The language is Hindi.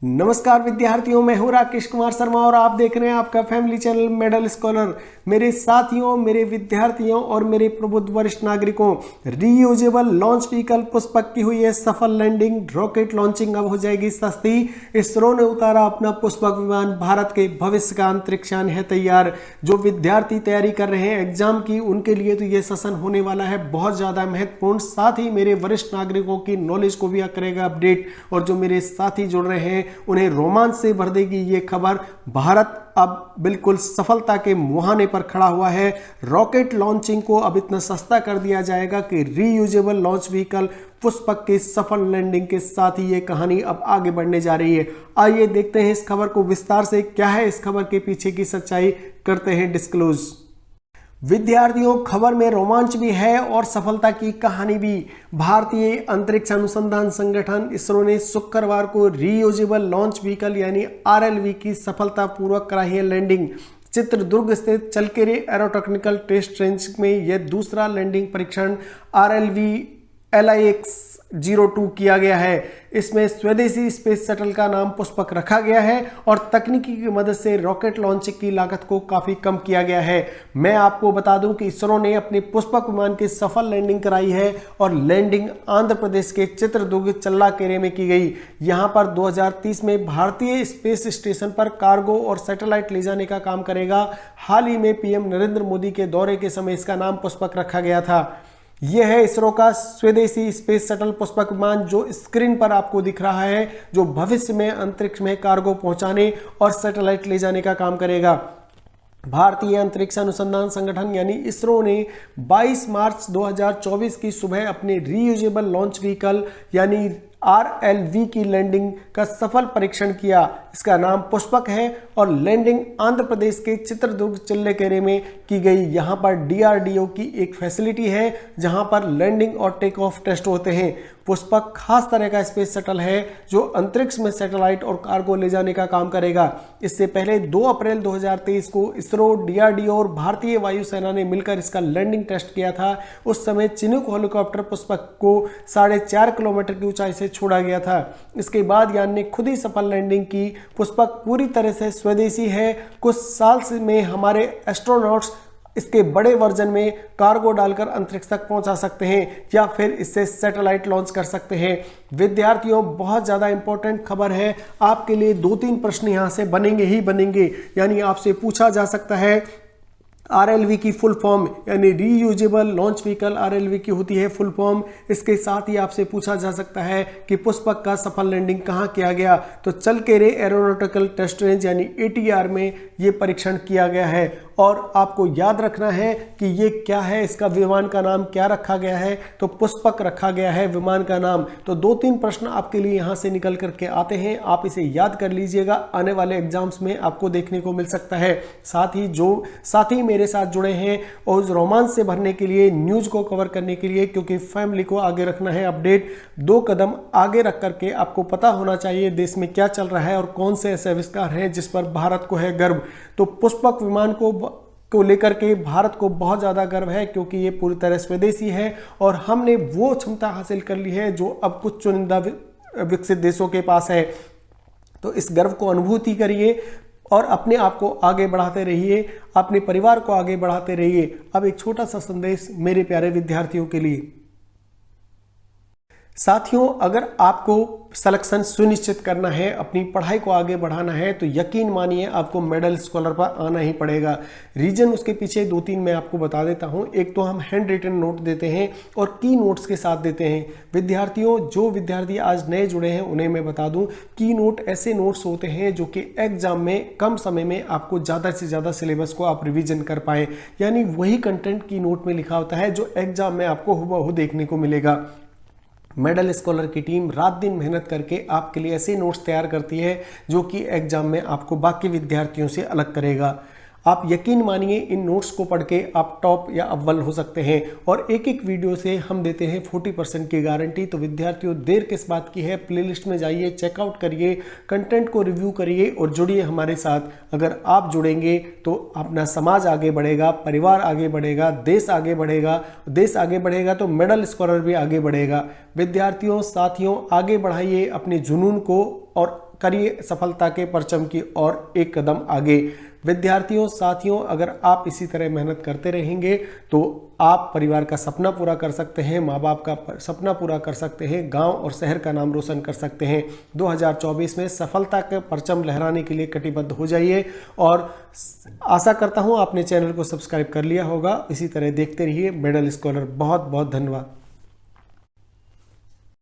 नमस्कार विद्यार्थियों, मैं हूं राकेश कुमार शर्मा और आप देख रहे हैं आपका फैमिली चैनल मेडल स्कॉलर। मेरे साथियों, मेरे विद्यार्थियों और मेरे प्रबुद्ध वरिष्ठ नागरिकों, रीयूजेबल लॉन्च व्हीकल पुष्पक की हुई है सफल लैंडिंग। रॉकेट लॉन्चिंग अब हो जाएगी सस्ती। इसरो ने उतारा अपना पुष्पक विमान। भारत के भविष्य का अंतरिक्षयान है तैयार। जो विद्यार्थी तैयारी कर रहे हैं एग्जाम की, उनके लिए तो ये सेशन होने वाला है बहुत ज्यादा महत्वपूर्ण। साथ ही मेरे वरिष्ठ नागरिकों की नॉलेज को भी करेगा अपडेट, और जो मेरे साथी जुड़ रहे हैं उन्हें रोमांच से भर देगी ये खबर। भारत अब बिल्कुल सफलता के मुहाने पर खड़ा हुआ है। रॉकेट लॉन्चिंग को अब इतना सस्ता कर दिया जाएगा कि रीयूजेबल लॉन्च व्हीकल पुष्पक की सफल लैंडिंग के साथ ही ये कहानी अब आगे बढ़ने जा रही है। आइए देखते हैं इस खबर को विस्तार से। क्या है इस खबर के पीछे की सच्चाई, करते हैं डिस्क्लोज। विद्यार्थियों, खबर में रोमांच भी है और सफलता की कहानी भी। भारतीय अंतरिक्ष अनुसंधान संगठन इसरो ने शुक्रवार को रीयूजेबल लॉन्च व्हीकल यानी आरएलवी की सफलतापूर्वक कराई है लैंडिंग। चित्रदुर्ग स्थित चलकेरे एरोटेक्निकल टेस्ट रेंज में यह दूसरा लैंडिंग परीक्षण आरएलवी LIX-02 किया गया है। इसमें स्वदेशी स्पेस शटल का नाम पुष्पक रखा गया है और तकनीकी की मदद से रॉकेट लॉन्चिंग की लागत को काफी कम किया गया है। मैं आपको बता दूं कि इसरो ने अपने पुष्पक विमान की सफल लैंडिंग कराई है और लैंडिंग आंध्र प्रदेश के चित्रदुर्ग चल्लाकेरे में की गई। यहां पर 2030 में भारतीय स्पेस स्टेशन पर कार्गो और सैटेलाइट ले जाने का काम करेगा। हाल ही में पीएम नरेंद्र मोदी के दौरे के समय इसका नाम पुष्पक रखा गया था। यह है इसरो का स्वदेशी स्पेस शटल पुष्पक विमान, जो स्क्रीन पर आपको दिख रहा है, जो भविष्य में अंतरिक्ष में कार्गो पहुंचाने और सैटेलाइट ले जाने का काम करेगा। भारतीय अंतरिक्ष अनुसंधान संगठन यानी इसरो ने 22 मार्च 2024 की सुबह अपने रीयूजेबल लॉन्च व्हीकल यानी आरएलवी की लैंडिंग का सफल परीक्षण किया। इसका नाम पुष्पक है और लैंडिंग आंध्र प्रदेश के चित्रदुर्ग चल्लाकेरे में की गई। यहां पर डीआरडीओ की एक फैसिलिटी है जहां पर लैंडिंग और टेक ऑफ टेस्ट होते हैं। पुष्पक खास तरह का स्पेस शटल है जो अंतरिक्ष में सैटेलाइट और कार्गो ले जाने का काम करेगा। इससे पहले 2 अप्रैल 2023 को इसरो, डीआरडीओ और भारतीय वायुसेना ने मिलकर इसका लैंडिंग टेस्ट किया था। उस समय चिनूक हेलीकॉप्टर पुष्पक को 4.5 किलोमीटर की ऊंचाई से छोड़ा गया था। इसके बाद यान ने खुद ही सफल लैंडिंग की। पुष्पक पूरी तरह से स्वदेशी है। कुछ साल में हमारे एस्ट्रोनॉट्स इसके बड़े वर्जन में कार्गो डालकर अंतरिक्ष तक पहुंचा सकते हैं या फिर इससे सैटेलाइट लॉन्च कर सकते हैं। विद्यार्थियों, बहुत ज़्यादा इंपॉर्टेंट खबर है आपके लिए। 2-3 प्रश्न यहाँ से बनेंगे ही बनेंगे। यानी आपसे पूछा जा सकता है आरएलवी की फुल फॉर्म यानी रीयूजेबल लॉन्च व्हीकल आरएलवी की होती है फुल फॉर्म। इसके साथ ही आपसे पूछा जा सकता है कि पुष्पक का सफल लैंडिंग कहां किया गया, तो चलकेरे एरोनॉटिकल टेस्ट रेंज यानी ATR में ये परीक्षण किया गया है। और आपको याद रखना है कि ये क्या है, इसका विमान का नाम क्या रखा गया है, तो पुष्पक रखा गया है विमान का नाम। तो 2-3 प्रश्न आपके लिए यहाँ से निकल करके आते हैं, आप इसे याद कर लीजिएगा, आने वाले एग्जाम्स में आपको देखने को मिल सकता है। साथ ही जो साथी मेरे साथ जुड़े हैं और उस रोमांच से भरने के लिए, न्यूज को कवर करने के लिए, क्योंकि फैमिली को आगे रखना है अपडेट, 2 कदम आगे रख करके आपको पता होना चाहिए देश में क्या चल रहा है और कौन से ऐसे आविष्कार हैं जिस पर भारत को है गर्व। तो पुष्पक विमान को लेकर के भारत को बहुत ज़्यादा गर्व है, क्योंकि ये पूरी तरह स्वदेशी है और हमने वो क्षमता हासिल कर ली है जो अब कुछ चुनिंदा विकसित देशों के पास है। तो इस गर्व को अनुभूति करिए और अपने आप को आगे बढ़ाते रहिए, अपने परिवार को आगे बढ़ाते रहिए। अब एक छोटा सा संदेश मेरे प्यारे विद्यार्थियों के लिए। साथियों, अगर आपको सिलेक्शन सुनिश्चित करना है, अपनी पढ़ाई को आगे बढ़ाना है, तो यकीन मानिए आपको मेडल स्कॉलर पर आना ही पड़ेगा। रीजन उसके पीछे 2-3 मैं आपको बता देता हूं। एक तो हम हैंड रिटन नोट देते हैं और की नोट्स के साथ देते हैं। विद्यार्थियों, जो विद्यार्थी आज नए जुड़े हैं उन्हें मैं बता दूं, की नोट ऐसे नोट्स होते हैं जो कि एग्जाम में कम समय में आपको ज़्यादा से ज़्यादा सिलेबस को आप रिविजन कर पाएँ। यानी वही कंटेंट की नोट में लिखा होता है जो एग्जाम में आपको हुबहू देखने को मिलेगा। मेडल स्कॉलर की टीम रात दिन मेहनत करके आपके लिए ऐसे नोट्स तैयार करती है जो कि एग्जाम में आपको बाकी विद्यार्थियों से अलग करेगा। आप यकीन मानिए इन नोट्स को पढ़ के आप टॉप या अव्वल हो सकते हैं। और एक एक वीडियो से हम देते हैं 40% की गारंटी। तो विद्यार्थियों, देर किस बात की है, प्लेलिस्ट में जाइए, चेकआउट करिए, कंटेंट को रिव्यू करिए और जुड़िए हमारे साथ। अगर आप जुड़ेंगे तो अपना समाज आगे बढ़ेगा, परिवार आगे बढ़ेगा, देश आगे बढ़ेगा। देश आगे बढ़ेगा तो मेडल स्कॉलर भी आगे बढ़ेगा। विद्यार्थियों, साथियों, आगे बढ़ाइए अपने जुनून को और करिए सफलता के परचम की ओर एक कदम आगे। विद्यार्थियों साथियों, अगर आप इसी तरह मेहनत करते रहेंगे तो आप परिवार का सपना पूरा कर सकते हैं, माँ बाप का सपना पूरा कर सकते हैं, गांव और शहर का नाम रोशन कर सकते हैं। 2024 में सफलता के परचम लहराने के लिए कटिबद्ध हो जाइए और आशा करता हूं आपने चैनल को सब्सक्राइब कर लिया होगा। इसी तरह देखते रहिए मेडल स्कॉलर। बहुत बहुत धन्यवाद।